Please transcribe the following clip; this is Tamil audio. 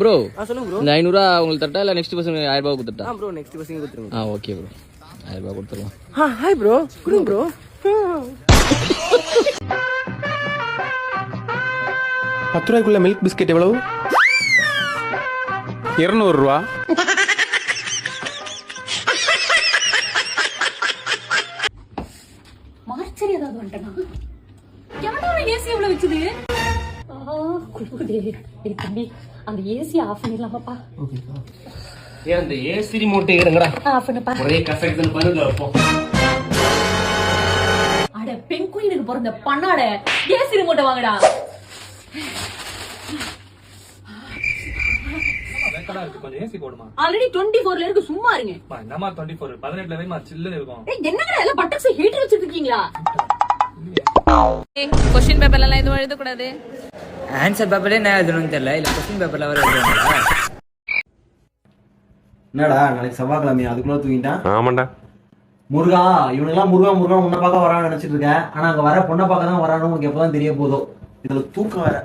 ப்ரோ சொல்லுங்க ப்ரோ. இந்த 500 ரூபா உங்களுக்கு தரட்டா இல்ல நெக்ஸ்ட் பசங்க 1000 ரூபாய் கொடுத்துட்டா? ப்ரோ நெக்ஸ்ட் பசங்க கொடுத்துருங்க. ஓகே ப்ரோ 1000 ரூபாய் கொடுத்துடலாம். Hi bro. குடுங்க ப்ரோ. 10 ரூபாய்க்குள்ள மில்க் பிஸ்கெட் எவ்வளவு? 200 ரூபா. மார்ச்சரி ஏதாவது வந்துட்டனா? எவனோ ஏசி எவ்வளவு வச்சுது? குளுகுதே. ஏய் தம்பி, அந்த ஏசி ஆஃப் பண்ணிடலாமாப்பா? ஓகேப்பா. ஏன் அந்த ஏசி ரிமோட் ஏறுங்கடா. ஆஃப் பண்ணுப்பா. ஒரே கசக்குதுன்னு பண்ணுங்க அப்போ. அட பெண் குயினுக்கு பிறந்த பண்ணாட ஏசி ரிமோட் வாங்கடா. கொஞ்சம் ஏசி போடுமா? ஆல்ரெடி 24ல இருக்கு, சும்மா இருங்க. என்னமா 24 18ல வைமா சில்லுன்னு இருக்கும். ஏய் என்னங்கடா எல்லாம் பட்டக்ஸ் ஹீட்டர் வச்சிருக்கீங்களா? क्वेश्चन पेपरல எல்லாம் எதுவும் எழுத கூடாது. ஆன்சர் பேப்பரே நான் எழுதணும்னு தெரியல, இல்ல क्वेश्चन பேப்பர்ல வர எழுதுறீங்களா? என்னடா நாளைக்கு செவ்வாய்க்கிழமை அதுக்குள்ள தூங்கிட்டான்? ஆமாண்டா. முருகா இவனுங்கெல்லாம் முருகா முருகா உன்னை பார்க்க வரான்னு நினைச்சிட்டு இருக்கேன். ஆனா அங்க வர பொண்ணை பார்க்க தான் வரான்னு உனக்கு எப்பதான் தெரிய போதோ. இதுல தூக்கம் வேற.